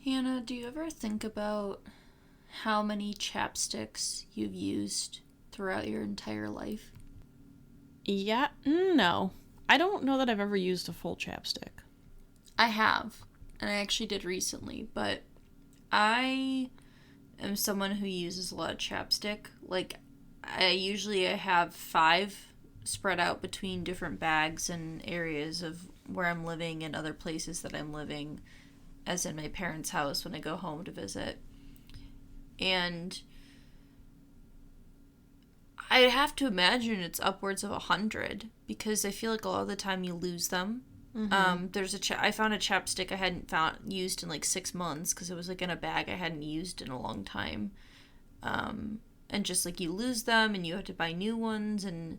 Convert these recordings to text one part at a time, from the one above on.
Hannah, do you ever think about how many chapsticks you've used throughout your entire life? Yeah, no. I don't know that I've ever used a full chapstick. I have, and I actually did recently, but I am someone who uses a lot of chapstick. Like, I have 5 spread out between different bags and areas of where I'm living and other places that I'm living, as in my parents' house when I go home to visit. And I have to imagine it's upwards of 100 because I feel like a lot of the time you lose them. Mm-hmm. I found a chapstick I hadn't used in like 6 months because it was like in a bag I hadn't used in a long time. And just like you lose them and you have to buy new ones, and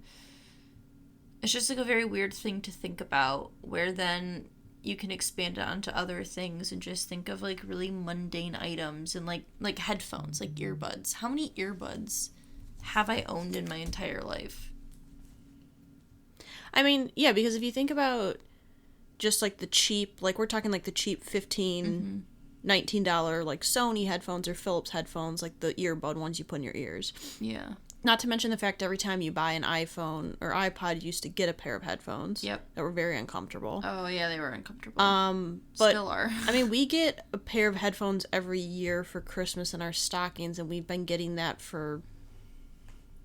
it's just like a very weird thing to think about, where then you can expand it onto other things and just think of like really mundane items and like headphones, like earbuds. How many earbuds have I owned in my entire life? I mean, yeah, because if you think about just like the cheap, like we're talking like the cheap $15, $19 like Sony headphones or Philips headphones, like the earbud ones you put in your ears. Yeah. Not to mention the fact every time you buy an iPhone or iPod, you used to get a pair of headphones. Yep. That were very uncomfortable. Oh, yeah, they were uncomfortable. But still are. I mean, we get a pair of headphones every year for Christmas in our stockings, and we've been getting that for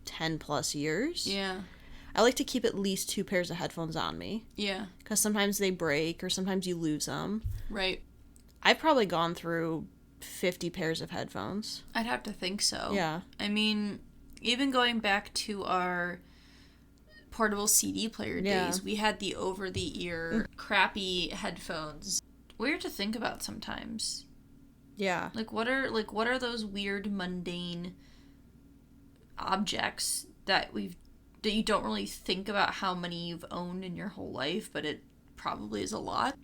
10 plus years. Yeah. I like to keep at least 2 pairs of headphones on me. Yeah. Because sometimes they break or sometimes you lose them. Right. I've probably gone through 50 pairs of headphones. I'd have to think so. Yeah. I mean, even going back to our portable CD player days, we had the over-the-ear crappy headphones. Weird to think about sometimes. Yeah. Like what are those weird mundane objects that you don't really think about how many you've owned in your whole life, but it probably is a lot.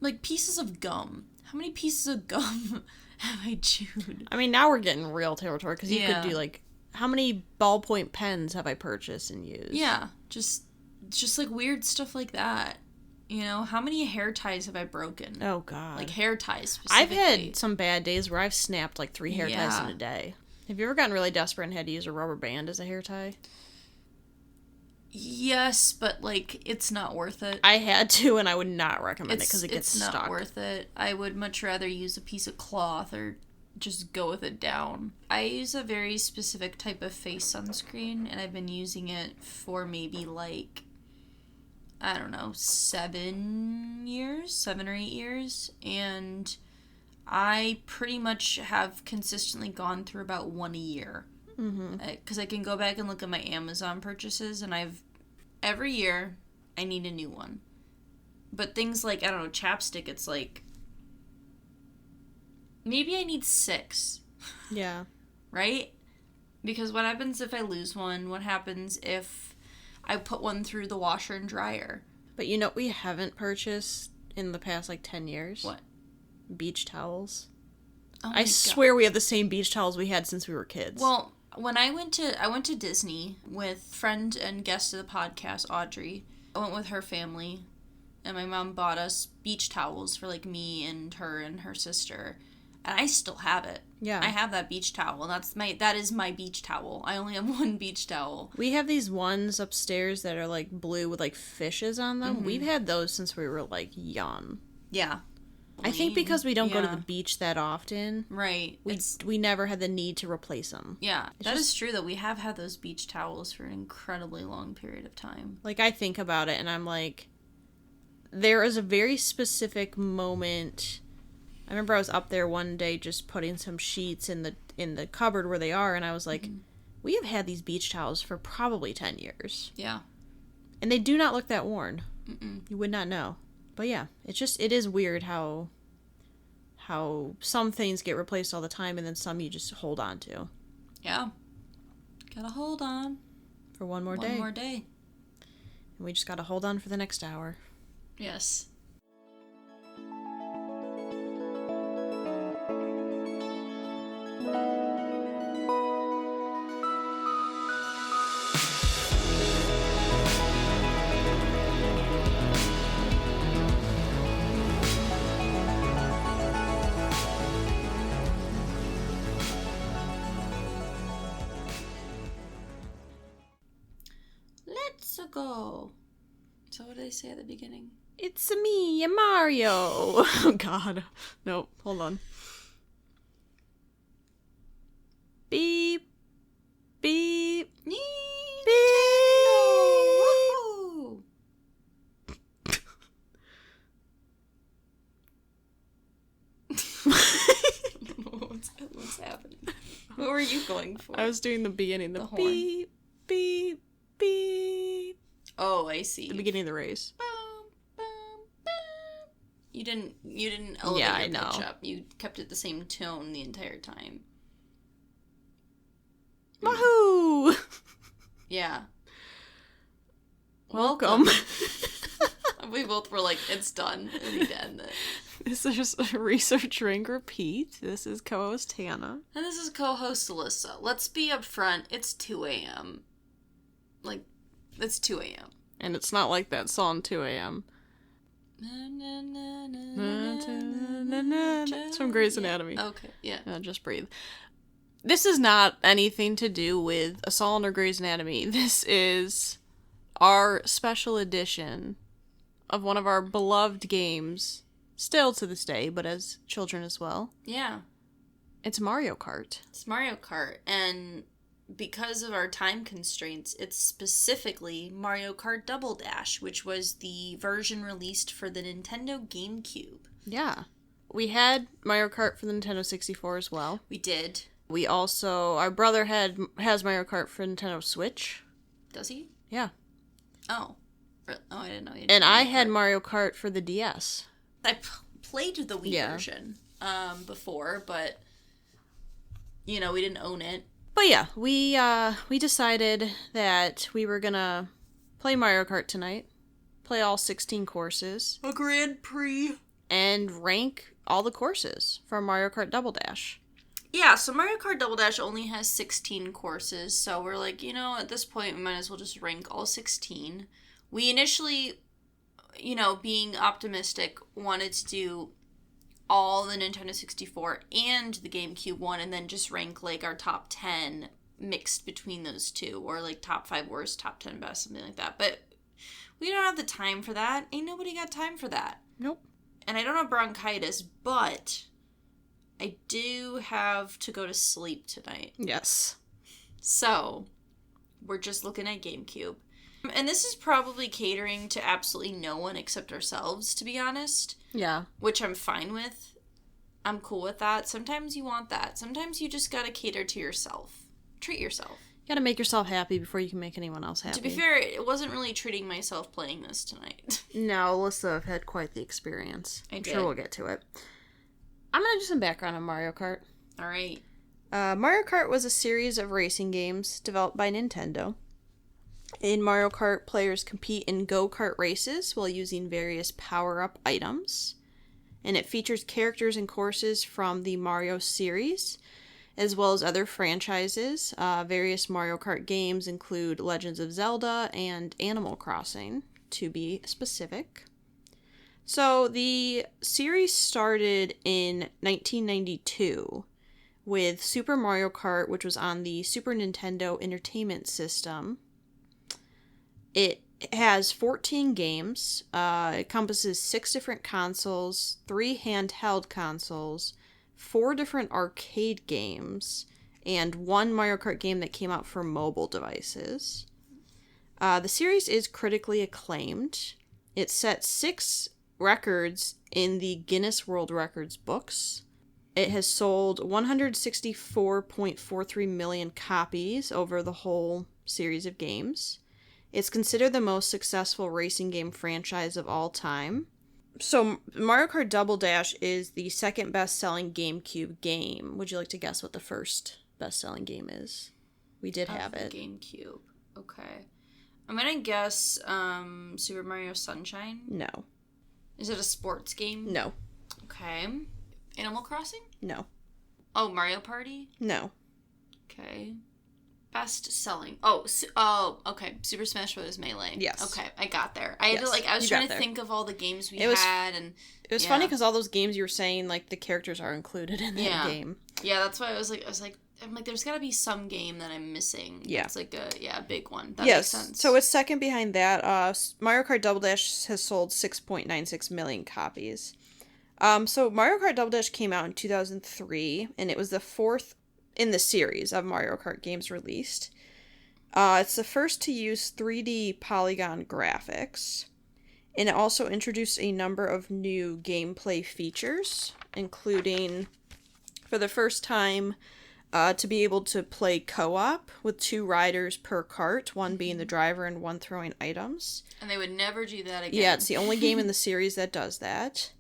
Like pieces of gum. How many pieces of gum have I chewed? I mean, now we're getting real territory because you could do like, how many ballpoint pens have I purchased and used? Yeah, just like weird stuff like that. You know, how many hair ties have I broken? Oh, God. Like hair ties specifically. I've had some bad days where I've snapped like 3 hair ties in a day. Have you ever gotten really desperate and had to use a rubber band as a hair tie? Yes, but like it's not worth it. I had to, and I would not recommend it because it gets stuck. It's not worth it. I would much rather use a piece of cloth or just go with it down. I use a very specific type of face sunscreen, and I've been using it for maybe like, I don't know, 7 or 8 years, and I pretty much have consistently gone through about 1 a year. Because I can go back and look at my Amazon purchases, and every year I need a new one. But things like, I don't know, chapstick, it's like, maybe I need 6. Yeah. Right? Because what happens if I lose one? What happens if I put one through the washer and dryer? But you know what we haven't purchased in the past like 10 years? What? Beach towels. Oh I swear we have the same beach towels we had since we were kids. Well, when I went to Disney with friend and guest of the podcast, Audrey. I went with her family, and my mom bought us beach towels for like me and her sister. And I still have it. Yeah. I have that beach towel. That is my beach towel. I only have one beach towel. We have these ones upstairs that are like blue with like fishes on them. We've had those since we were like young. Yeah. I think because we don't go to the beach that often. Right. We never had the need to replace them. Yeah. That is true, though. We have had those beach towels for an incredibly long period of time. Like, I think about it and I'm like, there is a very specific moment. I remember I was up there one day just putting some sheets in the cupboard where they are, and I was like, we have had these beach towels for probably 10 years. Yeah. And they do not look that worn. You would not know. But yeah, it is weird how some things get replaced all the time and then some you just hold on to. Yeah. Gotta hold on. For one more day. One more day. And we just gotta hold on for the next hour. Yes. Marco. So what did they say at the beginning? It's me, Mario. Oh, God. Nope. Hold on. Beep. Beep. Beep. Woohoo! What's happening? What were you going for? I was doing the beginning. The horn. beep, beep, beep. Oh, I see. The beginning of the race. You didn't elevate Yeah, your I know. pitch up. You kept it the same tone the entire time. Wahoo! Yeah. Welcome. We both were like, it's done. And we did it. This is Research Rank Repeat. This is co-host Hannah. And this is co-host Alyssa. Let's be upfront. It's 2 a.m. Like, it's 2 a.m. And it's not like that song 2 a.m. It's from Grey's Anatomy. Yeah. Okay, yeah. Just breathe. This is not anything to do with a song or Grey's Anatomy. This is our special edition of one of our beloved games, still to this day, but as children as well. Yeah. It's Mario Kart. It's Mario Kart, and because of our time constraints, it's specifically Mario Kart Double Dash, which was the version released for the Nintendo GameCube. Yeah. We had Mario Kart for the Nintendo 64 as well. We did. We also, our brother has Mario Kart for Nintendo Switch. Does he? Yeah. Oh. Oh, I didn't know. And I had Mario Kart for the DS. I played the Wii version before, but, you know, we didn't own it. But yeah, we decided that we were gonna play Mario Kart tonight, play all 16 courses. A Grand Prix. And rank all the courses from Mario Kart Double Dash. Yeah, so Mario Kart Double Dash only has 16 courses, so we're like, you know, at this point, we might as well just rank all 16. We initially, you know, being optimistic, wanted to do all the Nintendo 64 and the GameCube one, and then just rank, like, our top 10 mixed between those two, or, like, top 5 worst, top 10 best, something like that. But we don't have the time for that. Ain't nobody got time for that. Nope. And I don't have bronchitis, but I do have to go to sleep tonight. Yes. So, we're just looking at GameCube. And this is probably catering to absolutely no one except ourselves, to be honest. Yeah. Which I'm fine with. I'm cool with that. Sometimes you want that. Sometimes you just gotta cater to yourself. Treat yourself. You gotta make yourself happy before you can make anyone else happy. To be fair, it wasn't really treating myself playing this tonight. No, Alyssa had quite the experience. I did. I'm sure we'll get to it. I'm gonna do some background on Mario Kart. Alright. Mario Kart was a series of racing games developed by Nintendo. In Mario Kart, players compete in go-kart races while using various power-up items. And it features characters and courses from the Mario series, as well as other franchises. Various Mario Kart games include Legends of Zelda and Animal Crossing, to be specific. So, the series started in 1992 with Super Mario Kart, which was on the Super Nintendo Entertainment System. It has 14 games. It encompasses 6 different consoles, 3 handheld consoles, 4 different arcade games, and 1 Mario Kart game that came out for mobile devices. The series is critically acclaimed. It set 6 records in the Guinness World Records books. It has sold 164.43 million copies over the whole series of games. It's considered the most successful racing game franchise of all time. So, Mario Kart Double Dash is the second best-selling GameCube game. Would you like to guess what the first best-selling game is? We did have it. GameCube. Okay. I'm gonna guess Super Mario Sunshine. No. Is it a sports game? No. Okay. Animal Crossing? No. Oh, Mario Party? No. Okay. Best selling. Okay. Super Smash Bros. Melee. Yes. Okay, I got there. I was trying to think of all the games we had, and it was funny because all those games you were saying, like, the characters are included in that game. Yeah, that's why I was like, I'm like, there's got to be some game that I'm missing. Yeah. It's like a big one. That yes. makes sense. So it's second behind that. Mario Kart Double Dash has sold 6.96 million copies. So Mario Kart Double Dash came out in 2003, and it was the fourth in the series of Mario Kart games released. It's the first to use 3D polygon graphics, and it also introduced a number of new gameplay features, including, for the first time, to be able to play co-op with 2 riders per kart, one being the driver and one throwing items. And they would never do that again. Yeah, it's the only game in the series that does that.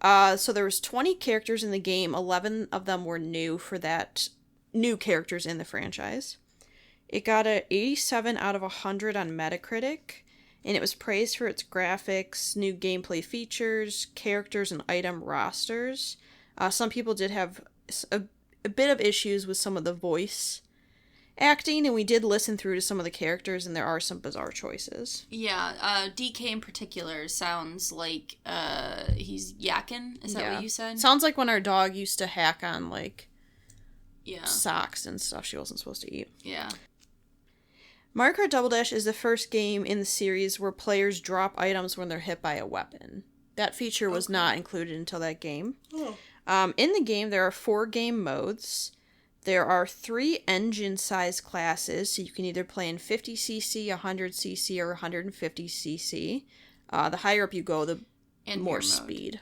So there was 20 characters in the game. 11 of them were new characters in the franchise. It got an 87 out of 100 on Metacritic, and it was praised for its graphics, new gameplay features, characters, and item rosters. Some people did have a bit of issues with some of the voice acting, and we did listen through to some of the characters, and there are some bizarre choices. Yeah, DK in particular sounds like he's yakking. Is that what you said? Sounds like when our dog used to hack on, like, yeah, socks and stuff she wasn't supposed to eat. Yeah. Mario Kart Double Dash is the first game in the series where players drop items when they're hit by a weapon. That feature was not included until that game. Oh. In the game, there are 4 game modes. There are 3 engine-size classes, so you can either play in 50cc, 100cc, or 150cc. The higher up you go, the more speed.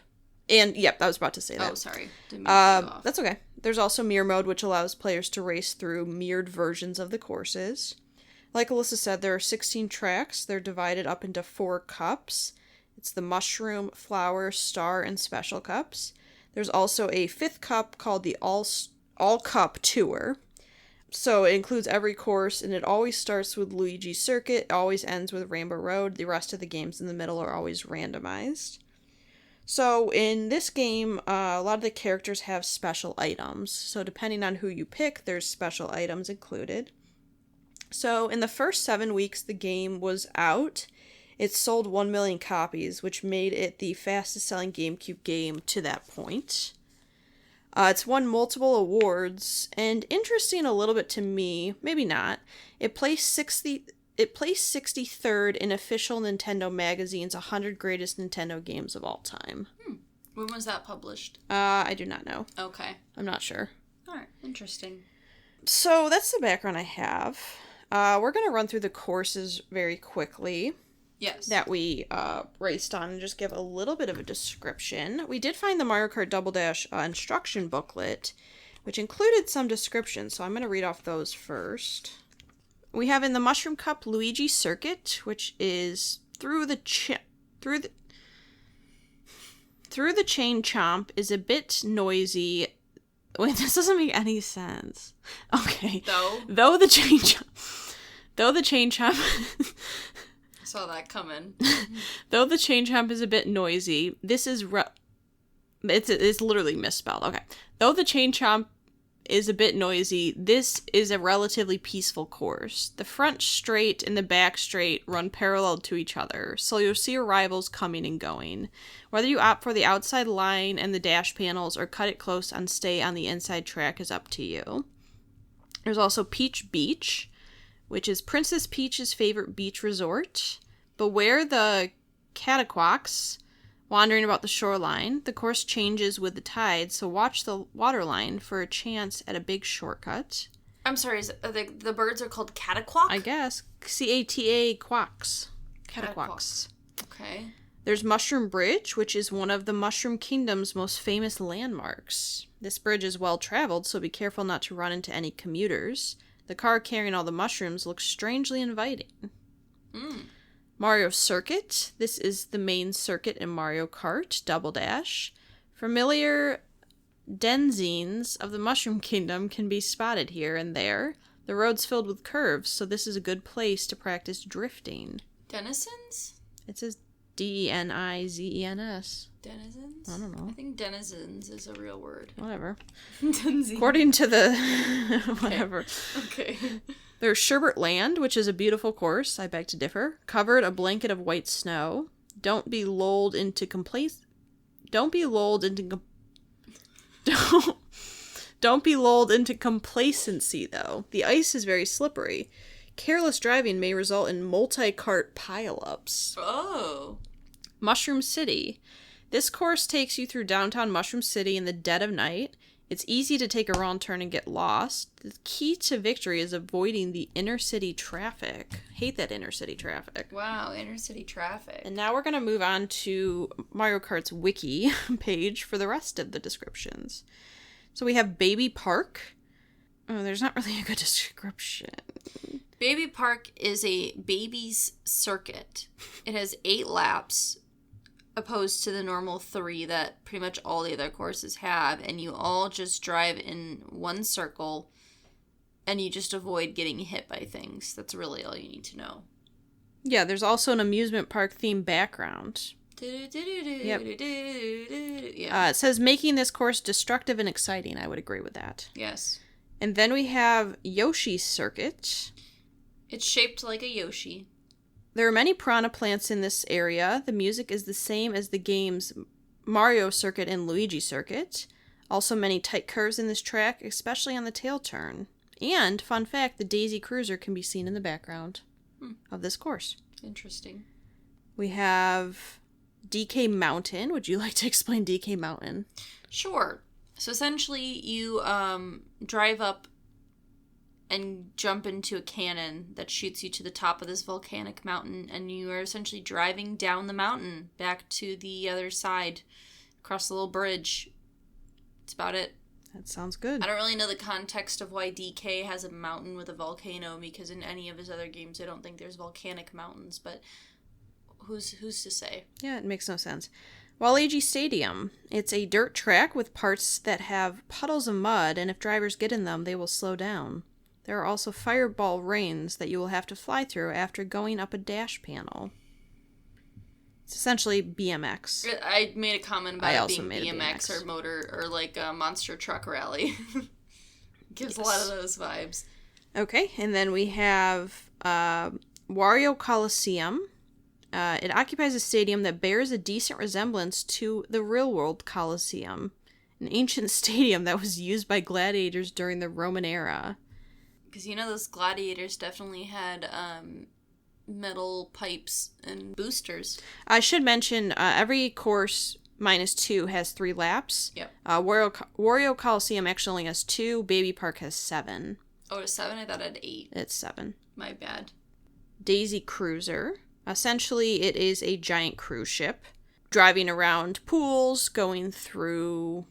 And, yep, I was about to say that. Oh, sorry. Didn't mean to cut you off. That's okay. There's also mirror mode, which allows players to race through mirrored versions of the courses. Like Alyssa said, there are 16 tracks. They're divided up into 4 cups. It's the Mushroom, Flower, Star, and Special Cups. There's also a 5th cup called the All Cup Tour. So it includes every course, and it always starts with Luigi's Circuit, it always ends with Rainbow Road. The rest of the games in the middle are always randomized. So in this game, a lot of the characters have special items. So depending on who you pick, there's special items included. So in the first 7 weeks the game was out, it sold 1 million copies, which made it the fastest selling GameCube game to that point. It's won multiple awards, and interesting a little bit to me, maybe not, it placed 63rd in official Nintendo Magazine's 100 Greatest Nintendo Games of All Time. When was that published? I do not know. Okay. I'm not sure. Alright, interesting. So that's the background I have. We're going to run through the courses very quickly. Yes. That we raced on and just give a little bit of a description. We did find the Mario Kart Double Dash instruction booklet, which included some descriptions, so I'm going to read off those first. We have in the Mushroom Cup Luigi Circuit, which is through the chain chomp is a bit noisy. Wait, this doesn't make any sense. Okay. Though the chain chomp I saw that coming. Though the chain chomp is a bit noisy, this is it's literally misspelled. Okay. Though the chain chomp is a bit noisy, this is a relatively peaceful course. The front straight and the back straight run parallel to each other, so you'll see your rivals coming and going. Whether you opt for the outside line and the dash panels or cut it close and stay on the inside track is up to you. There's also Peach Beach, which is Princess Peach's favorite beach resort. Beware the cataquacks wandering about the shoreline. The course changes with the tide, so watch the waterline for a chance at a big shortcut. I'm sorry, the birds are called cataquac? I guess. C-A-T-A quacks. Cataquacks. Okay. There's Mushroom Bridge, which is one of the Mushroom Kingdom's most famous landmarks. This bridge is well traveled, so be careful not to run into any commuters. The car carrying all the mushrooms looks strangely inviting. Mario Circuit. This is the main circuit in Mario Kart Double Dash. Familiar denizens of the Mushroom Kingdom can be spotted here and there. The road's filled with curves, so this is a good place to practice drifting. Denizens? It says D-E-N-I-Z-E-N-S. Denizens? I don't know. I think denizens is a real word. Whatever. Denizens. According to the... whatever. Okay. There's Sherbet Land, which is a beautiful course, I beg to differ. Covered a blanket of white snow. Don't be lulled into Don't be lulled into complacency, though. The ice is very slippery. Careless driving may result in multi-cart pileups. Oh. Mushroom City. This course takes you through downtown Mushroom City in the dead of night. It's easy to take a wrong turn and get lost. The key to victory is avoiding the inner city traffic. Hate that inner city traffic. Wow, inner city traffic. And now we're going to move on to Mario Kart's wiki page for the rest of the descriptions. So we have Baby Park. Oh, there's not really a good description. Baby Park is a baby's circuit. It has 8 laps, opposed to the normal 3 that pretty much all the other courses have, and you all just drive in one circle, and you just avoid getting hit by things. That's really all you need to know. Yeah, there's also an amusement park theme background. Yep. Yeah. It says, making this course destructive and exciting. I would agree with that. Yes. And then we have Yoshi's Circuit. It's shaped like a Yoshi. There are many piranha plants in this area. The music is the same as the game's Mario Circuit and Luigi Circuit. Also many tight curves in this track, especially on the tail turn. And, fun fact, the Daisy Cruiser can be seen in the background of this course. Interesting. We have DK Mountain. Would you like to explain DK Mountain? Sure. So essentially you drive up and jump into a cannon that shoots you to the top of this volcanic mountain, and you are essentially driving down the mountain back to the other side, across the little bridge. That's about it. That sounds good. I don't really know the context of why DK has a mountain with a volcano, because in any of his other games I don't think there's volcanic mountains, but who's to say? Yeah, it makes no sense. Waluigi Stadium. It's a dirt track with parts that have puddles of mud, and if drivers get in them, they will slow down. There are also fireball rains that you will have to fly through after going up a dash panel. It's essentially BMX. I made a comment about it being BMX BMX or motor or like a monster truck rally. Gives a lot of those vibes. Okay, and then we have Wario Coliseum. It occupies a stadium that bears a decent resemblance to the real-world Coliseum, an ancient stadium that was used by gladiators during the Roman era. Because, you know, those gladiators definitely had metal pipes and boosters. I should mention, every course -2 has 3 laps. Yep. Wario Coliseum actually only has 2. Baby Park has 7. Oh, it's 7? I thought it had 8. It's 7. My bad. Daisy Cruiser. Essentially, it is a giant cruise ship driving around pools, going through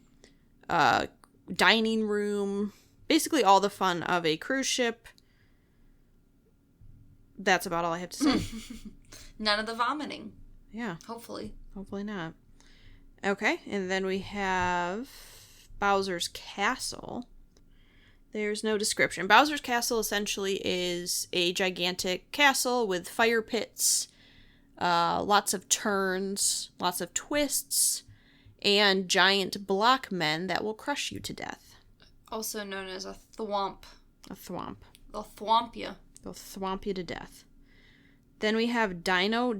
dining room, basically all the fun of a cruise ship. That's about all I have to say. None of the vomiting. Yeah. Hopefully. Hopefully not. Okay, and then we have Bowser's Castle. There's no description. Bowser's Castle essentially is a gigantic castle with fire pits, lots of turns, lots of twists, and giant block men that will crush you to death. Also known as a thwomp. A thwomp. They'll thwomp you. They'll thwomp you to death. Then we have Dino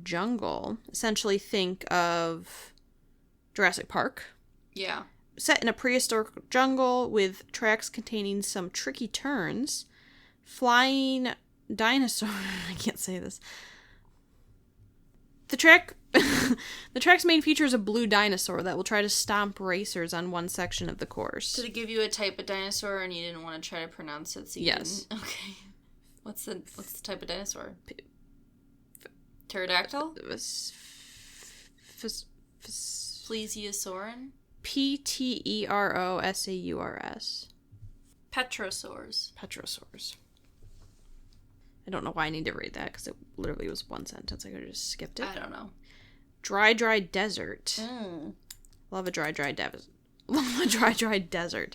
Jungle. Essentially think of Jurassic Park. Yeah. Set in a prehistoric jungle with tracks containing some tricky turns. Flying dinosaur... I can't say this. The track's main feature is a blue dinosaur that will try to stomp racers on one section of the course. Did it give you a type of dinosaur and you didn't want to try to pronounce it? So you Yes. didn't? Okay. What's the type of dinosaur? Pterodactyl? Plesiosaurin? Pterosaurus. Petrosaurs. Petrosaurs. I don't know why I need to read that, because it literally was one sentence. I could have just skipped it. I don't know. Dry desert. Love a dry desert. Love a dry desert.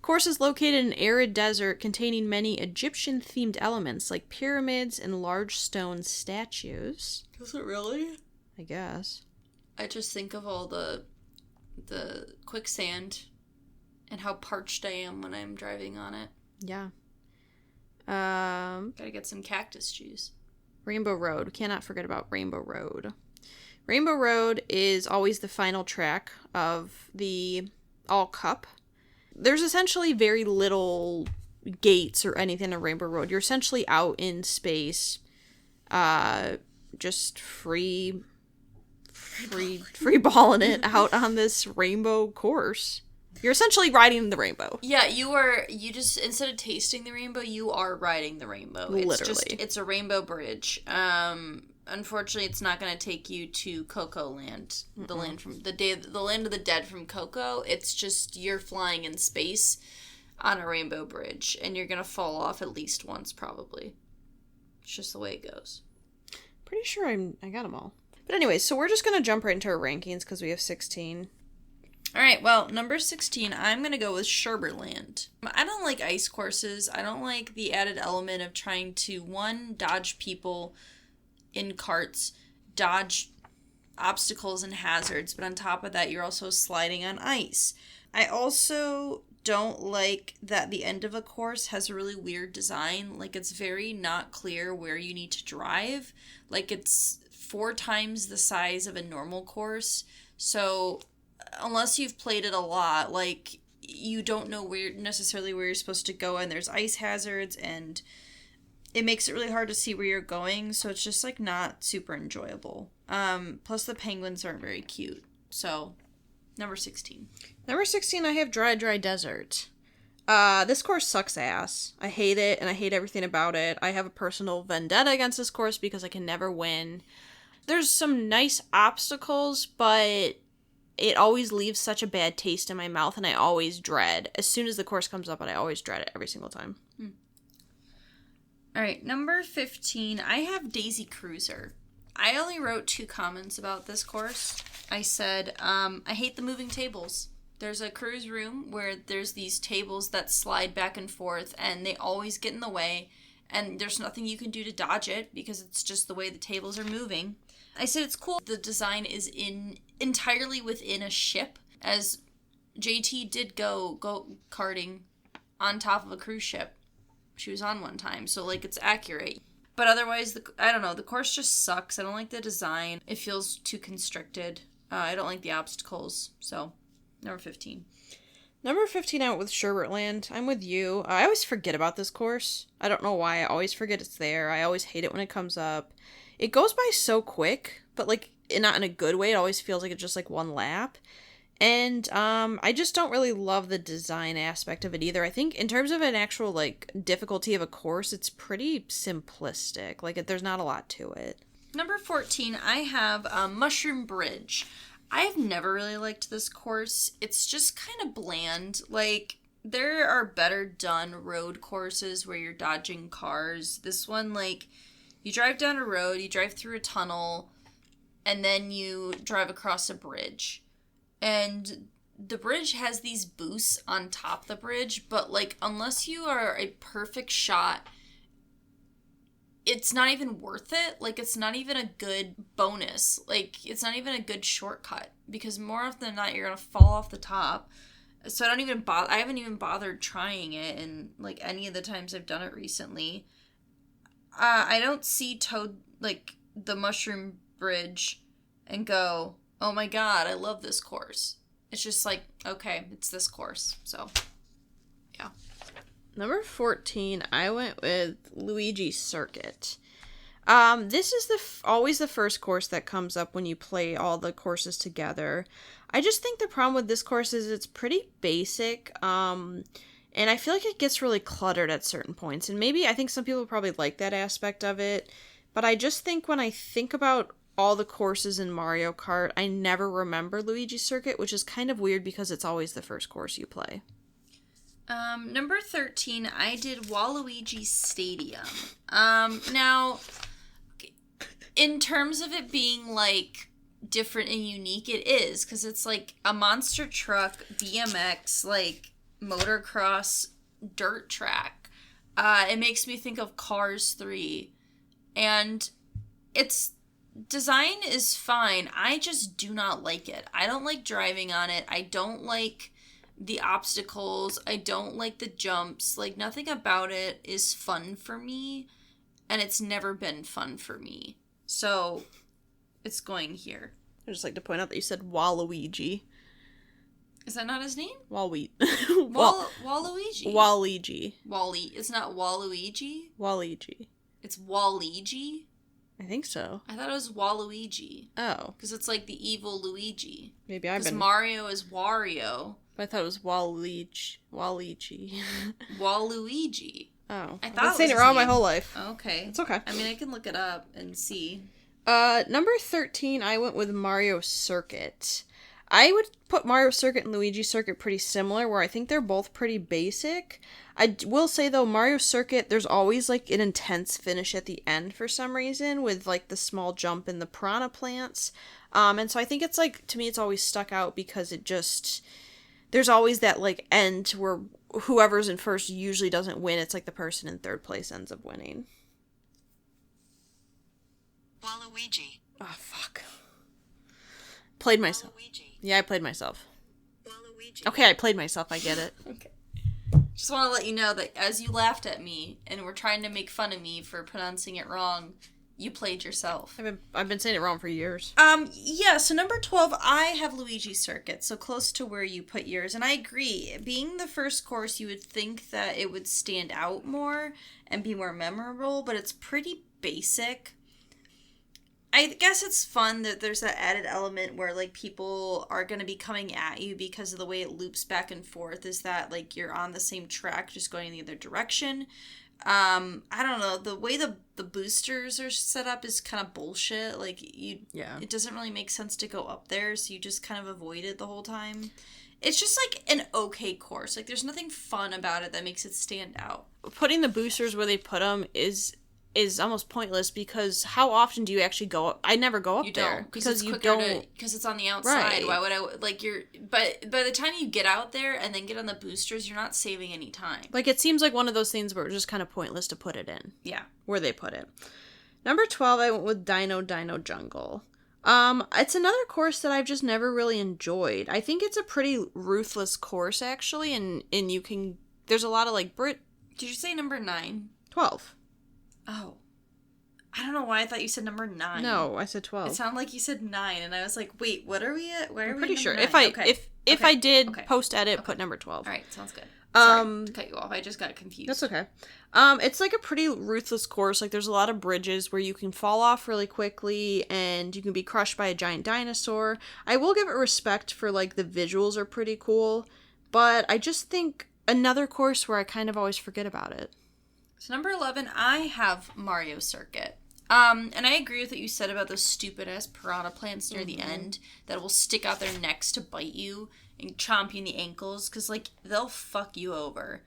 Course is located in an arid desert containing many Egyptian-themed elements like pyramids and large stone statues. Is it really? I guess. I just think of all the quicksand and how parched I am when I'm driving on it. Yeah. Gotta get some cactus juice. Rainbow Road. We cannot forget about Rainbow Road. Rainbow Road is always the final track of the All Cup. there's essentially very little gates or anything on Rainbow Road. You're essentially out in space, just free balling it out on this rainbow course. You're essentially riding the rainbow. Yeah, you just, instead of tasting the rainbow, you are riding the rainbow. Literally. It's a rainbow bridge. Unfortunately, it's not going to take you to Coco Land, the land of the dead from Coco. It's just, you're flying in space on a rainbow bridge, and you're going to fall off at least once, probably. It's just the way it goes. Pretty sure I got them all. But anyway, so we're just going to jump right into our rankings because we have 16. All right, well, number 16, I'm going to go with Sherbetland. I don't like ice courses. I don't like the added element of trying to, one, dodge people in carts, dodge obstacles and hazards, but on top of that, you're also sliding on ice. I also don't like that the end of a course has a really weird design. Like, it's very not clear where you need to drive. Like, it's 4 times the size of a normal course, so unless you've played it a lot, like, you don't know necessarily where you're supposed to go, and there's ice hazards, and it makes it really hard to see where you're going, so it's just, like, not super enjoyable. Plus the penguins aren't very cute. So, number 16. Number 16, I have Dry Dry Desert. This course sucks ass. I hate it, and I hate everything about it. I have a personal vendetta against this course because I can never win. There's some nice obstacles, but it always leaves such a bad taste in my mouth, and I always dread. As soon as the course comes up, I always dread it every single time. All right, number 15, I have Daisy Cruiser. I only wrote 2 comments about this course. I said, I hate the moving tables. There's a cruise room where there's these tables that slide back and forth, and they always get in the way, and there's nothing you can do to dodge it because it's just the way the tables are moving. I said it's cool. The design is entirely within a ship, as JT did go karting on top of a cruise ship. She was on one time, so, like, it's accurate. But otherwise, I don't know, the course just sucks. I don't like the design. It feels too constricted. I don't like the obstacles, so number 15. Number 15, I went with Sherbetland. I'm with you. I always forget about this course. I don't know why. I always forget it's there. I always hate it when it comes up. It goes by so quick, but, like, not in a good way. It always feels like it's just, like, one lap. And I just don't really love the design aspect of it either. I think in terms of an actual, like, difficulty of a course, it's pretty simplistic. Like, there's not a lot to it. Number 14, I have Mushroom Bridge. I've never really liked this course. It's just kind of bland. Like, there are better done road courses where you're dodging cars. This one, like, you drive down a road, you drive through a tunnel, and then you drive across a bridge. And the bridge has these boosts on top of the bridge, but, like, unless you are a perfect shot, it's not even worth it. Like, it's not even a good bonus. Like, it's not even a good shortcut, because more often than not, you're gonna fall off the top. So I haven't even bothered trying it, and, like, any of the times I've done it recently. I don't see the Mushroom Bridge and go, oh my god, I love this course. It's just like, okay, it's this course. So, yeah. Number 14, I went with Luigi Circuit. This is always the first course that comes up when you play all the courses together. I just think the problem with this course is it's pretty basic, and I feel like it gets really cluttered at certain points. And maybe I think some people probably like that aspect of it, but I just think when I think about all the courses in Mario Kart, I never remember Luigi Circuit, which is kind of weird because it's always the first course you play. Number 13, I did Waluigi Stadium. Now, in terms of it being, like, different and unique, it is, because it's, like, a monster truck, BMX, like, motocross, dirt track. It makes me think of Cars 3, and its design is fine. I just do not like it. I don't like driving on it. I don't like the obstacles. I don't like the jumps. Like, nothing about it is fun for me, and it's never been fun for me. So, it's going here. I'd just like to point out that you said Waluigi. Is that not his name? Waluigi. Waluigi. Waluigi. It's not Waluigi? Waluigi. It's Waluigi? I think so. I thought it was Waluigi. Oh. Because it's like the evil Luigi. Maybe I've been... Because Mario is Wario. But I thought it was Waluigi. Waluigi. Oh. I thought I've been saying it wrong my whole life. Okay. It's okay. I mean, I can look it up and see. Number 13, I went with Mario Circuit. I would put Mario Circuit and Luigi Circuit pretty similar, where I think they're both pretty basic. I will say, though, Mario Circuit, there's always, like, an intense finish at the end for some reason, with, like, the small jump in the piranha plants. And so I think it's, like, to me, it's always stuck out because it just... There's always that, like, end where whoever's in first usually doesn't win. It's, like, the person in third place ends up winning. Waluigi. Oh, fuck. Played myself. Waluigi. Yeah, I played myself. Waluigi. Okay, I played myself. I get it. Okay. Just want to let you know that as you laughed at me and were trying to make fun of me for pronouncing it wrong, you played yourself. I've been saying it wrong for years. Yeah, so number 12, I have Luigi Circuit, so close to where you put yours. And I agree. Being the first course, you would think that it would stand out more and be more memorable, but it's pretty basic. I guess it's fun that there's that added element where, like, people are going to be coming at you because of the way it loops back and forth, is that, like, you're on the same track just going in the other direction. I don't know, the way the boosters are set up is kind of bullshit. Like, it doesn't really make sense to go up there, so you just kind of avoid it the whole time. It's just, like, an okay course. Like, there's nothing fun about it that makes it stand out. Putting the boosters where they put them is almost pointless, because how often do you actually go up? I never go up there. Because you don't. Because it's on the outside. Right. Why would I, like, but by the time you get out there and then get on the boosters, you're not saving any time. Like, it seems like one of those things where it's just kind of pointless to put it in. Yeah. Where they put it. Number 12, I went with Dino Jungle. It's another course that I've just never really enjoyed. I think it's a pretty ruthless course, actually, and you can, there's a lot of, like, Did you say number 9? 12. Oh. I don't know why I thought you said number 9. No, I said 12. It sounded like you said 9, and I was like, wait, what are we at? Where are we? I'm pretty sure. 9? If I did post-edit, put number 12. All right, sounds good. Sorry to cut you off. I just got confused. That's okay. It's like a pretty ruthless course. Like, there's a lot of bridges where you can fall off really quickly and you can be crushed by a giant dinosaur. I will give it respect for, like, the visuals are pretty cool, but I just think another course where I kind of always forget about it. So number 11, I have Mario Circuit. And I agree with what you said about those stupid-ass piranha plants near the end that will stick out their necks to bite you and chomp you in the ankles, because, like, they'll fuck you over.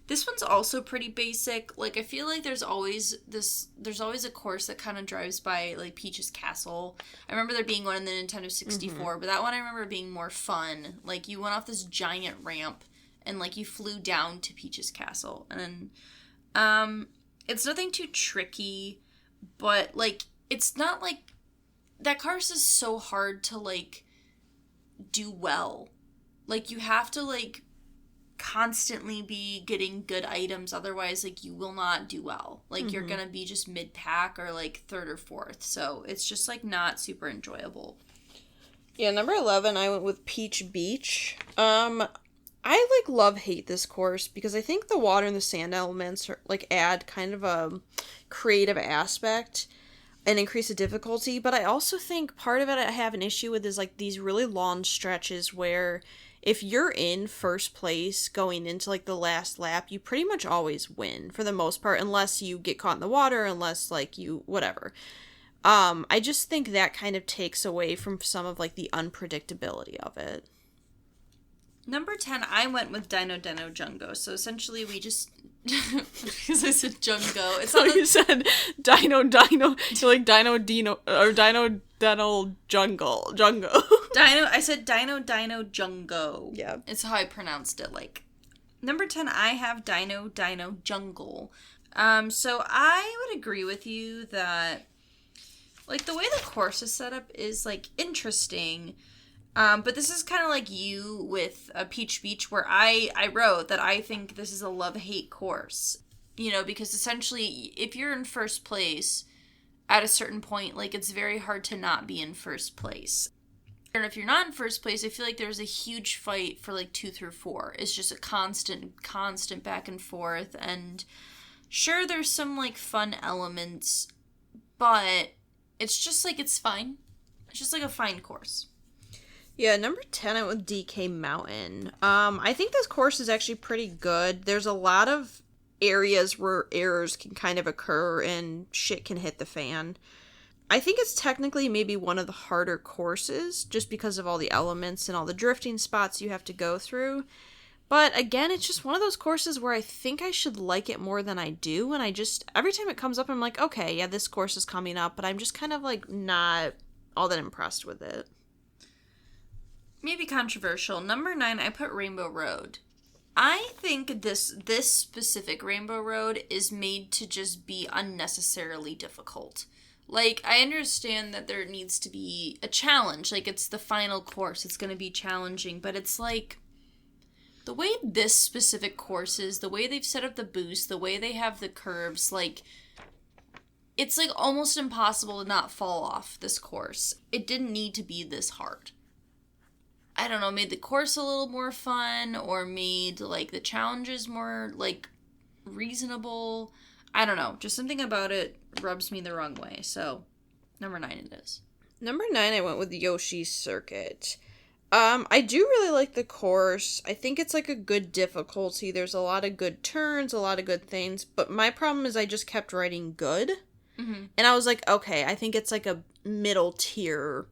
This one's also pretty basic. Like, I feel like there's always a course that kind of drives by, like, Peach's Castle. I remember there being one in the Nintendo 64, but that one I remember being more fun. Like, you went off this giant ramp and, like, you flew down to Peach's Castle. And it's nothing too tricky, but, like, it's not, like, that course is so hard to, like, do well. Like, you have to, like, constantly be getting good items, otherwise, like, you will not do well. Like, you're gonna be just mid-pack or, like, third or fourth, so it's just, like, not super enjoyable. Yeah, number 11, I went with Peach Beach. I, like, love-hate this course because I think the water and the sand elements are, like, add kind of a creative aspect and increase the difficulty, but I also think part of it I have an issue with is, like, these really long stretches where if you're in first place going into, like, the last lap, you pretty much always win for the most part, unless you get caught in the water, unless, like, you, whatever. I just think that kind of takes away from some of, like, the unpredictability of it. Number 10, I went with Dino Jungo. So essentially we just... Because I said Jungo. It's so you said Dino... You're like Dino... Or Dino Jungle. I said Dino Jungo. Yeah. It's how I pronounced it, like. Number 10, I have Dino Jungle. So I would agree with you that, like, the way the course is set up is, like, interesting. But this is kind of like you with Peach Beach, where I wrote that I think this is a love-hate course. You know, because essentially, if you're in first place at a certain point, like, it's very hard to not be in first place. And if you're not in first place, I feel like there's a huge fight for like 2 through 4. It's just a constant back and forth. And sure, there's some like fun elements, but it's just like, it's fine. It's just like a fine course. Yeah, number 10, I went with DK Mountain. I think this course is actually pretty good. There's a lot of areas where errors can kind of occur and shit can hit the fan. I think it's technically maybe one of the harder courses just because of all the elements and all the drifting spots you have to go through. But again, it's just one of those courses where I think I should like it more than I do. And I just, every time it comes up, I'm like, okay, yeah, this course is coming up. But I'm just kind of like not all that impressed with it. Maybe controversial. Number 9, I put Rainbow Road. I think this specific Rainbow Road is made to just be unnecessarily difficult. Like, I understand that there needs to be a challenge. Like, it's the final course. It's going to be challenging. But it's like, the way this specific course is, the way they've set up the boost, the way they have the curves, like, it's like almost impossible to not fall off this course. It didn't need to be this hard. I don't know, made the course a little more fun, or made, like, the challenges more, like, reasonable. I don't know. Just something about it rubs me the wrong way. So, number 9 it is. Number 9, I went with Yoshi's Circuit. I do really like the course. I think it's, like, a good difficulty. There's a lot of good turns, a lot of good things. But my problem is I just kept writing good. Mm-hmm. And I was like, okay, I think it's, like, a middle tier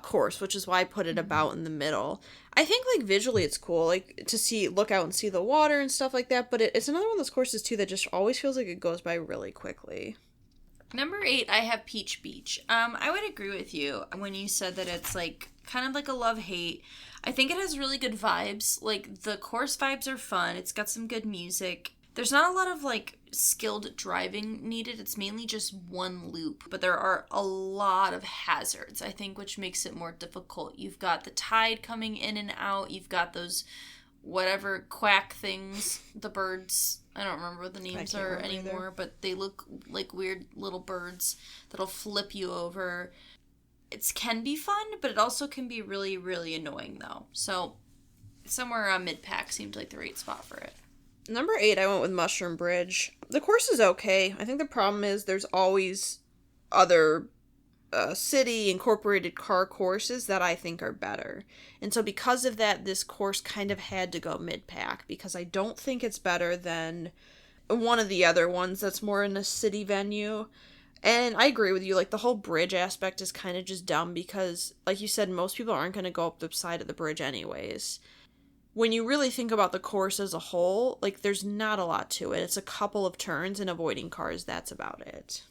course, which is why I put it about in the middle. I think, like, visually it's cool, like, to look out and see the water and stuff like that, but it's another one of those courses, too, that just always feels like it goes by really quickly. Number 8, I have Peach Beach. I would agree with you when you said that it's, like, kind of like a love-hate. I think it has really good vibes. Like, the course vibes are fun. It's got some good music. There's not a lot of, like, skilled driving needed. It's mainly just one loop. But there are a lot of hazards, I think, which makes it more difficult. You've got the tide coming in and out. You've got those whatever quack things, the birds. I don't remember what the names are anymore, either. But they look like weird little birds that'll flip you over. It can be fun, but it also can be really, really annoying, though. So somewhere around mid-pack seemed like the right spot for it. Number 8, I went with Mushroom Bridge. The course is okay. I think the problem is there's always other city incorporated car courses that I think are better. And so because of that, this course kind of had to go mid-pack because I don't think it's better than one of the other ones that's more in a city venue. And I agree with you, like, the whole bridge aspect is kind of just dumb because, like you said, most people aren't going to go up the side of the bridge anyways. When you really think about the course as a whole, like, there's not a lot to it. It's a couple of turns and avoiding cars. That's about it.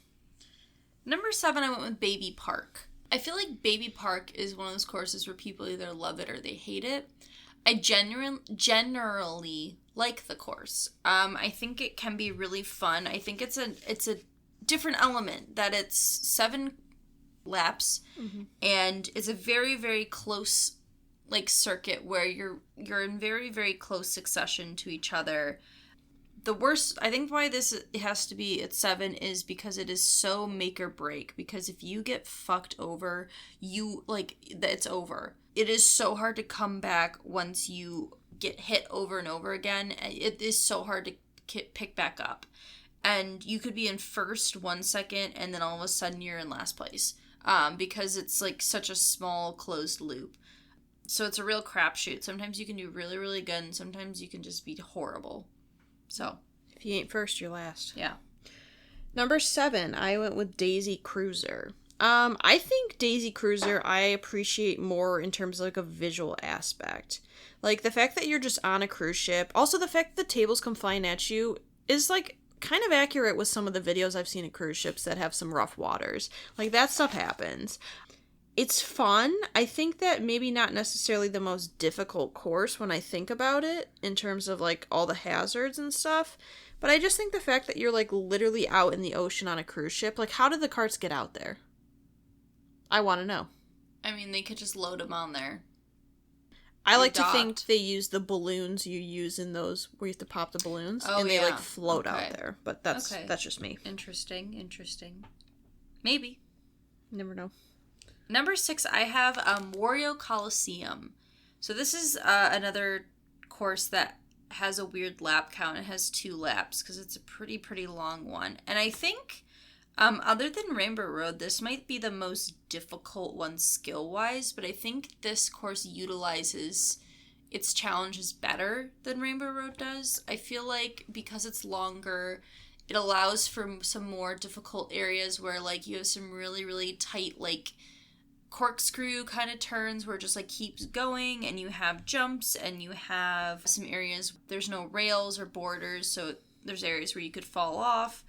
Number 7, I went with Baby Park. I feel like Baby Park is one of those courses where people either love it or they hate it. I generally like the course. I think it can be really fun. I think it's a different element that it's 7 laps, and it's a very, very close, like, circuit where you're in very, very close succession to each other. The worst, I think why this has to be at 7 is because it is so make or break. Because if you get fucked over, it's over. It is so hard to come back once you get hit over and over again. It is so hard to pick back up. And you could be in first 1 second, and then all of a sudden you're in last place. Because it's, like, such a small, closed loop. So it's a real crapshoot. Sometimes you can do really, really good, and sometimes you can just be horrible. So, if you ain't first, you're last. Yeah. Number 7, I went with Daisy Cruiser. I think Daisy Cruiser I appreciate more in terms of, like, a visual aspect. Like, the fact that you're just on a cruise ship. Also, the fact that the tables come flying at you is, like, kind of accurate with some of the videos I've seen of cruise ships that have some rough waters. Like, that stuff happens. It's fun. I think that maybe not necessarily the most difficult course when I think about it in terms of, like, all the hazards and stuff. But I just think the fact that you're, like, literally out in the ocean on a cruise ship, like, how did the carts get out there? I want to know. I mean, they could just load them on there. I like to think they use the balloons you use in those where you have to pop the balloons. Oh, and they, like, float out there. But that's just me. Interesting. Maybe. Never know. Number 6, I have Wario Coliseum. So this is another course that has a weird lap count. It has 2 laps because it's a pretty long one. And I think, other than Rainbow Road, this might be the most difficult one skill-wise, but I think this course utilizes its challenges better than Rainbow Road does. I feel like because it's longer, it allows for some more difficult areas where, like, you have some really tight, like, corkscrew kind of turns where it just, like, keeps going, and you have jumps, and you have some areas there's no rails or borders, so there's areas where you could fall off.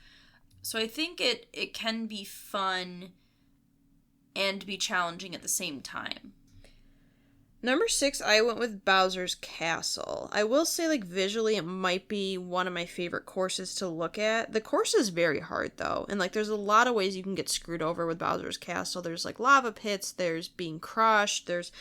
So I think it can be fun and be challenging at the same time. Number 6, I went with Bowser's Castle. I will say, like, visually, it might be one of my favorite courses to look at. The course is very hard, though. And, like, there's a lot of ways you can get screwed over with Bowser's Castle. There's, like, lava pits. There's being crushed. There's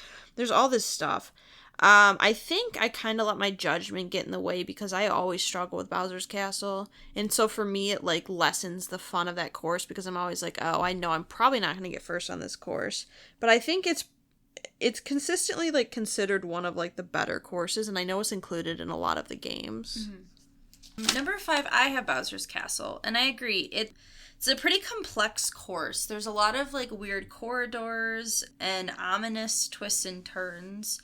all this stuff. I think I kind of let my judgment get in the way because I always struggle with Bowser's Castle. And so for me, it, like, lessens the fun of that course because I'm always like, oh, I know I'm probably not going to get first on this course. But I think it's consistently, like, considered one of, like, the better courses, and I know it's included in a lot of the games. Mm-hmm. Number 5, I have Bowser's Castle, and I agree. It's a pretty complex course. There's a lot of, like, weird corridors and ominous twists and turns.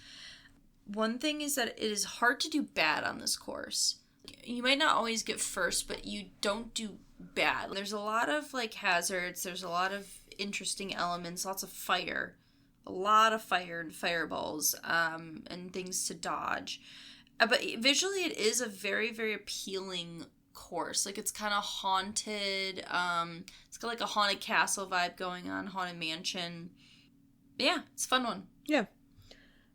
One thing is that it is hard to do bad on this course. You might not always get first, but you don't do bad. There's a lot of, like, hazards. There's a lot of interesting elements, lots of fire. A lot of fire and fireballs and things to dodge. But visually, it is a very appealing course. Like, it's kind of haunted. It's got, like, a haunted castle vibe going on, haunted mansion. Yeah, it's a fun one. Yeah.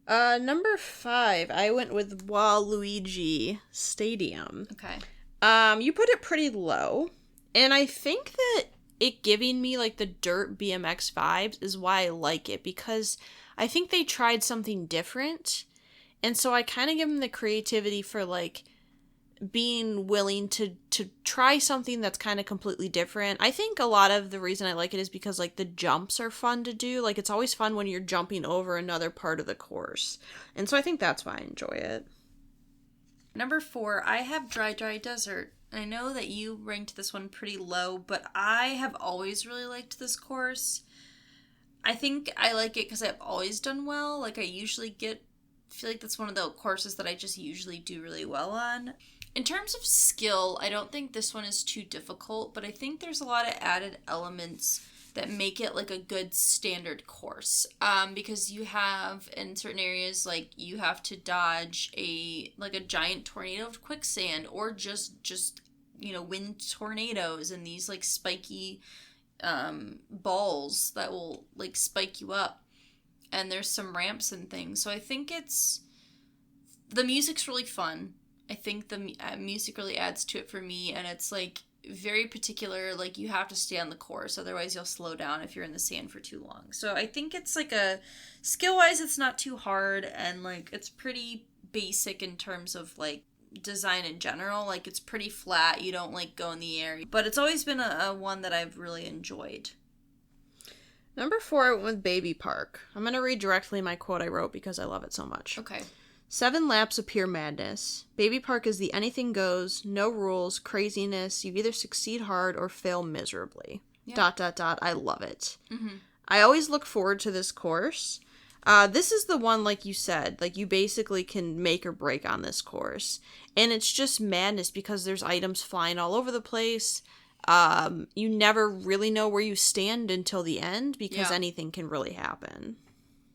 Number 5, I went with Waluigi Stadium. Okay. You put it pretty low, and I think that it giving me, like, the dirt BMX vibes is why I like it, because I think they tried something different, and so I kind of give them the creativity for, like, being willing to try something that's kind of completely different. I think a lot of the reason I like it is because, like, the jumps are fun to do. Like, it's always fun when you're jumping over another part of the course, and so I think that's why I enjoy it. Number 4, I have Dry Desert. I know that you ranked this one pretty low, but I have always really liked this course. I think I like it because I've always done well. Like, I usually feel like that's one of the courses that I just usually do really well on. In terms of skill, I don't think this one is too difficult, but I think there's a lot of added elements that make it, like, a good standard course. Because you have, in certain areas, like, you have to dodge a giant tornado of quicksand, or just wind tornadoes and these, like, spiky balls that will, like, spike you up. And there's some ramps and things. So I think the music's really fun. I think the music really adds to it for me, and it's, like, very particular. Like, you have to stay on the course, otherwise you'll slow down if you're in the sand for too long. So I think it's, like, a skill-wise, it's not too hard, and, like, it's pretty basic in terms of, like, design in general. Like, it's pretty flat. You don't, like, go in the air, but it's always been a one that I've really enjoyed. Number 4, I went with Baby Park. I'm going to read directly my quote I wrote because I love it so much. Okay. 7 laps of pure madness. Baby Park is the anything goes, no rules, craziness. You either succeed hard or fail miserably. Yeah. ... I love it. Mm-hmm. I always look forward to this course. This is the one, like you said, like, you basically can make or break on this course. And it's just madness because there's items flying all over the place. You never really know where you stand until the end because anything can really happen.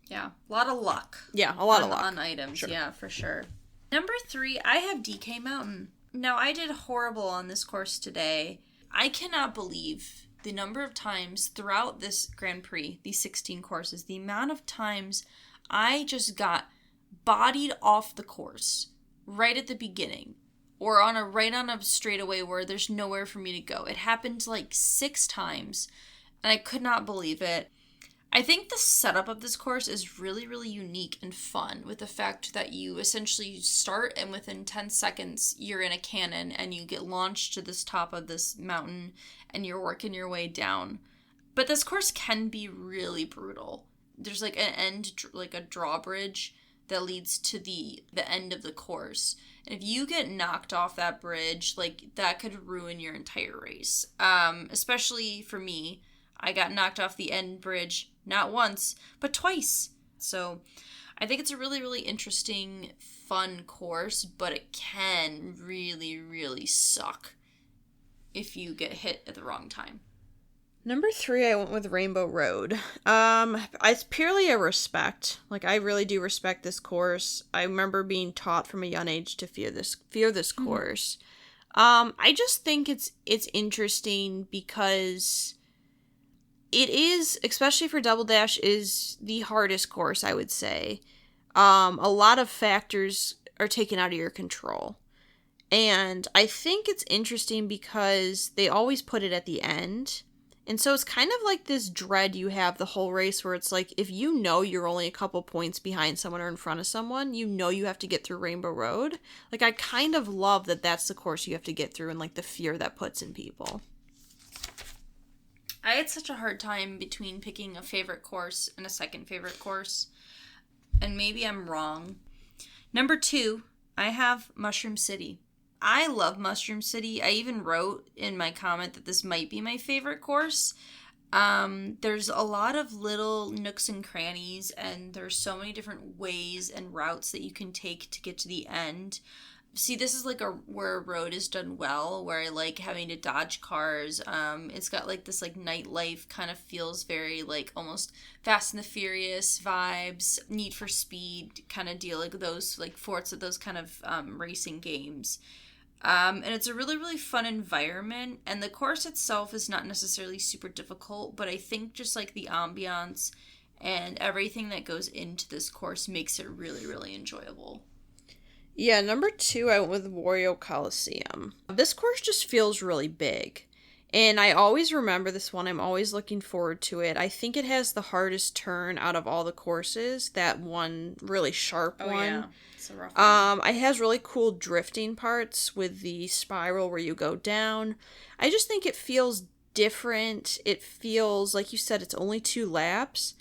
Yeah, a lot of luck. Yeah, a lot of luck. On items, sure. Yeah, for sure. Number 3, I have DK Mountain. Now, I did horrible on this course today. I cannot believe the number of times throughout this Grand Prix, these 16 courses, the amount of times I just got bodied off the course right at the beginning, or right on a straightaway where there's nowhere for me to go. It happened, like, 6 times, and I could not believe it. I think the setup of this course is really unique and fun, with the fact that you essentially start and within 10 seconds you're in a cannon and you get launched to this top of this mountain and you're working your way down. But this course can be really brutal. there's like an end, like a drawbridge that leads to the end of the course. And if you get knocked off that bridge, like, that could ruin your entire race. Especially for me, I got knocked off the end bridge not once, but twice. So I think it's a really, really interesting, fun course, but it can really, really suck if you get hit at the wrong time. Number 3, I went with Rainbow Road. It's purely a respect. Like, I really do respect this course. I remember being taught from a young age to fear this course. I just think it's interesting because it is, especially for Double Dash, is the hardest course, I would say. A lot of factors are taken out of your control. And I think it's interesting because they always put it at the end. And so it's kind of like this dread you have the whole race where it's like, if you know you're only a couple points behind someone or in front of someone, you know you have to get through Rainbow Road. Like, I kind of love that that's the course you have to get through and, like, the fear that puts in people. I had such a hard time between picking a favorite course and a second favorite course. And maybe I'm wrong. Number 2, I have Mushroom City. I love Mushroom City. I even wrote in my comment that this might be my favorite course. There's a lot of little nooks and crannies, and there's so many different ways and routes that you can take to get to the end. See, this is like where a road is done well, where I like having to dodge cars. It's got like this like nightlife, kind of feels very like almost Fast and the Furious vibes, Need for Speed kind of deal, like those like Forza, those kind of racing games. And it's a really, really fun environment, and the course itself is not necessarily super difficult, but I think just like the ambiance and everything that goes into this course makes it really, really enjoyable. Yeah, number 2, I went with Wario Coliseum. This course just feels really big. And I always remember this one. I'm always looking forward to it. I think it has the hardest turn out of all the courses. That one really sharp one. Yeah. It's a rough one. It has really cool drifting parts with the spiral where you go down. I just think it feels different. It feels, like you said, it's only 2 laps.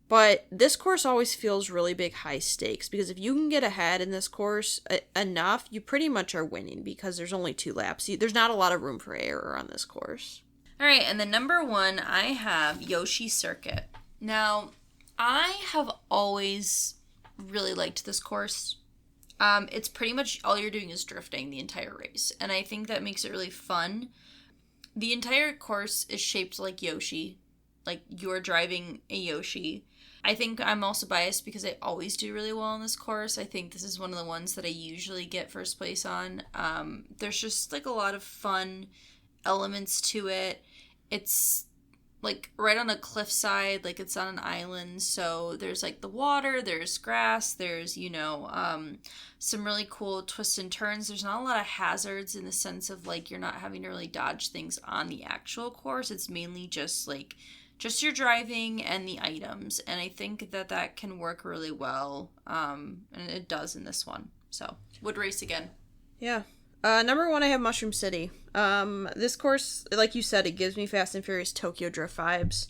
But this course always feels really big, high stakes, because if you can get ahead in this course enough, you pretty much are winning because there's only 2 laps. There's not a lot of room for error on this course. All right, and the number 1, I have Yoshi Circuit. Now, I have always really liked this course. It's pretty much all you're doing is drifting the entire race, and I think that makes it really fun. The entire course is shaped like Yoshi, like you're driving a Yoshi. I think I'm also biased because I always do really well on this course. I think this is one of the ones that I usually get first place on. There's just like a lot of fun elements to it. It's like right on a cliffside, like it's on an island, so there's like the water, there's grass, there's, you know, some really cool twists and turns. There's not a lot of hazards in the sense of like you're not having to really dodge things on the actual course. It's mainly just your driving and the items, and I think that can work really well, and it does in this one. So, would race again. Yeah. Number 1, I have Mushroom City. This course, like you said, it gives me Fast and Furious Tokyo Drift vibes.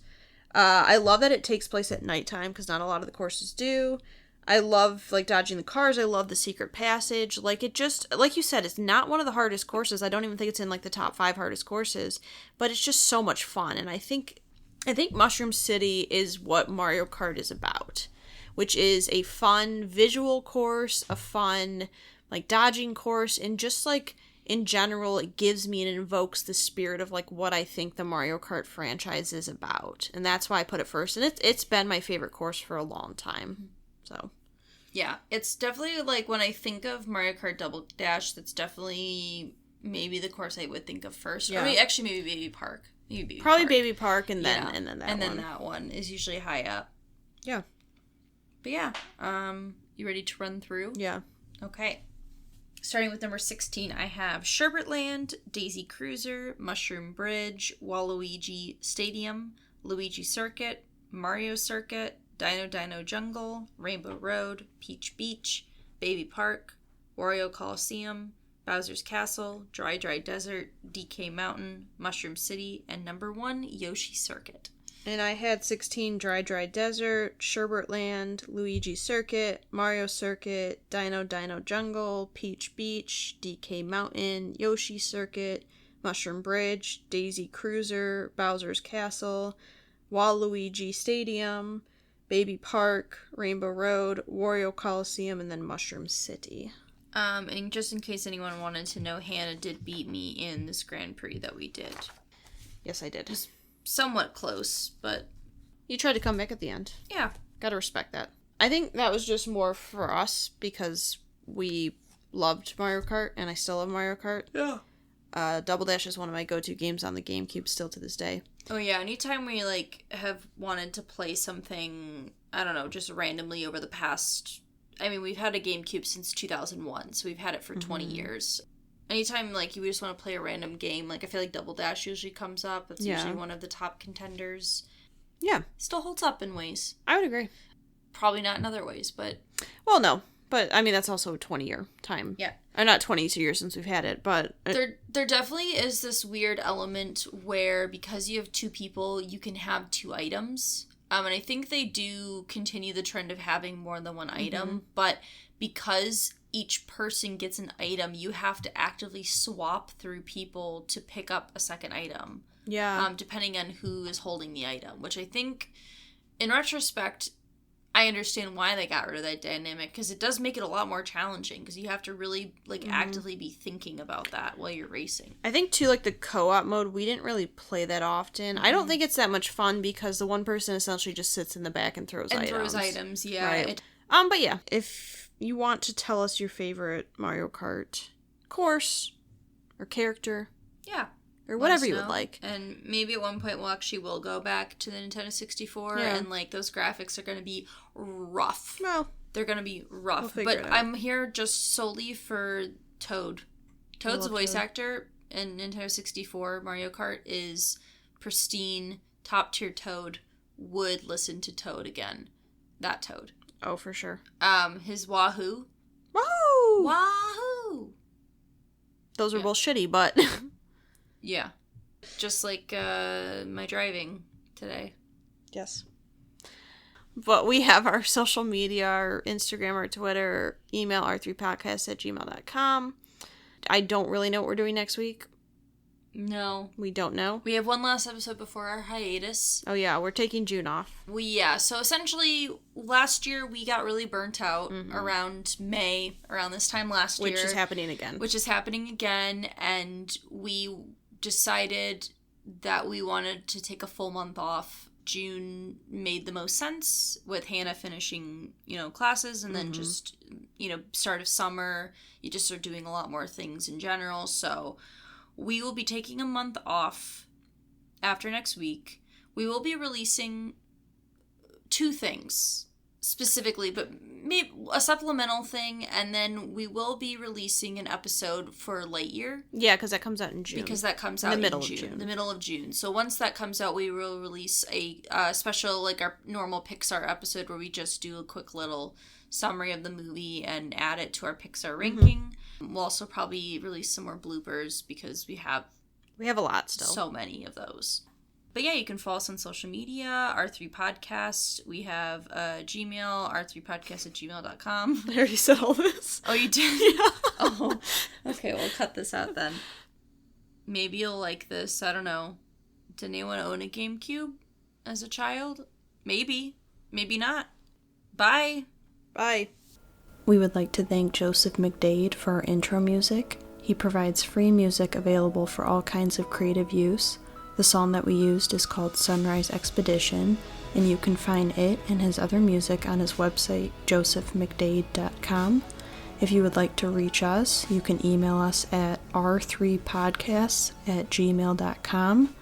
I love that it takes place at nighttime, because not a lot of the courses do. I love, like, dodging the cars. I love the secret passage. Like, it just, like you said, it's not one of the hardest courses. I don't even think it's in, like, the top 5 hardest courses, but it's just so much fun, and I think Mushroom City is what Mario Kart is about, which is a fun visual course, a fun, like, dodging course, and just, like, in general, it gives me and it invokes the spirit of, like, what I think the Mario Kart franchise is about. And that's why I put it first. And it's been my favorite course for a long time. So. Yeah, it's definitely, like, when I think of Mario Kart Double Dash, that's definitely maybe the course I would think of first. Yeah. Or maybe Baby Park. Probably Baby Park and then that one is usually high up. Yeah. But yeah, you ready to run through? Yeah. Okay. Starting with number 16, I have Sherbet Land, Daisy Cruiser, Mushroom Bridge, Waluigi Stadium, Luigi Circuit, Mario Circuit, Dino Jungle, Rainbow Road, Peach Beach, Baby Park, Wario Coliseum, Bowser's Castle, Dry Desert, DK Mountain, Mushroom City, and number 1, Yoshi Circuit. And I had 16 Dry Desert, Sherbert Land, Luigi Circuit, Mario Circuit, Dino Jungle, Peach Beach, DK Mountain, Yoshi Circuit, Mushroom Bridge, Daisy Cruiser, Bowser's Castle, Waluigi Stadium, Baby Park, Rainbow Road, Wario Coliseum, and then Mushroom City. And just in case anyone wanted to know, Hannah did beat me in this Grand Prix that we did. Yes, I did. Somewhat close, but... You tried to come back at the end. Yeah. Gotta respect that. I think that was just more for us because we loved Mario Kart, and I still love Mario Kart. Yeah. Double Dash is one of my go-to games on the GameCube still to this day. Oh yeah, anytime we, like, have wanted to play something, I don't know, just randomly over the past... I mean, we've had a GameCube since 2001, so we've had it for 20 years. Anytime, like, you just want to play a random game, like, I feel like Double Dash usually comes up. It's usually one of the top contenders. Yeah. Still holds up in ways. I would agree. Probably not in other ways, but... Well, no. But, I mean, that's also a 20-year time. Yeah. Not 22 years since we've had it, but... There definitely is this weird element where, because you have two people, you can have two items. And I think they do continue the trend of having more than one item, but because each person gets an item, you have to actively swap through people to pick up a second item. Yeah. Depending on who is holding the item, which I think, in retrospect, I understand why they got rid of that dynamic, because it does make it a lot more challenging, because you have to really, like, actively be thinking about that while you're racing. I think, too, like, the co-op mode, we didn't really play that often. I don't think it's that much fun, because the one person essentially just sits in the back and throws items. Yeah. Right. But yeah, if you want to tell us your favorite Mario Kart course, or character... Yeah. Or whatever you would like. And maybe at one point will go back to the Nintendo 64, and, like, those graphics are going to be rough. Well, they're going to be rough. But I'm here just solely for Toad. Toad's voice actor in Nintendo 64 Mario Kart is pristine, top-tier Toad. Would listen to Toad again. That Toad. Oh, for sure. His Wahoo. Wahoo! Wahoo! Those were both shitty, but... Yeah. Just like my driving today. Yes. But we have our social media, our Instagram, our Twitter, email r3podcast@gmail.com. I don't really know what we're doing next week. No. We don't know. We have one last episode before our hiatus. Oh yeah, we're taking June off. So essentially, last year we got really burnt out around May, around this time last year. Which is happening again. And we decided that we wanted to take a full month off. June made the most sense with Hannah finishing, classes, and then just, start of summer, you just start doing a lot more things in general. So we will be taking a month off after next week. We will be releasing 2 things specifically, but maybe a supplemental thing, and then we will be releasing an episode for Lightyear. Yeah, because that comes out in June. Because that comes out in June. The middle of June. So once that comes out, we will release a special, like our normal Pixar episode, where we just do a quick little summary of the movie and add it to our Pixar ranking. We'll also probably release some more bloopers, because we have a lot still. So many of those. But yeah, you can follow us on social media, R3 Podcast. We have Gmail, r3podcast@gmail.com. I already said all this. Oh, you did? Yeah. Oh, okay, we'll cut this out then. Maybe you'll like this, I don't know. Did anyone own a GameCube as a child? Maybe. Maybe not. Bye. Bye. We would like to thank Joseph McDade for our intro music. He provides free music available for all kinds of creative use. The song that we used is called Sunrise Expedition, and you can find it and his other music on his website, josephmcdade.com. If you would like to reach us, you can email us at r3podcasts@gmail.com.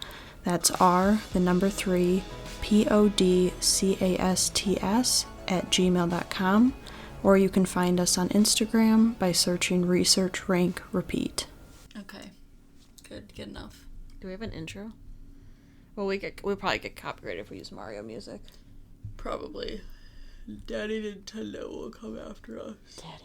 That's R, the number 3, podcasts@gmail.com. Or you can find us on Instagram by searching Research Rank Repeat. Okay. Good enough. Do we have an intro? Well, we'll probably get copyrighted if we use Mario music. Probably. Daddy Nintendo will come after us. Daddy.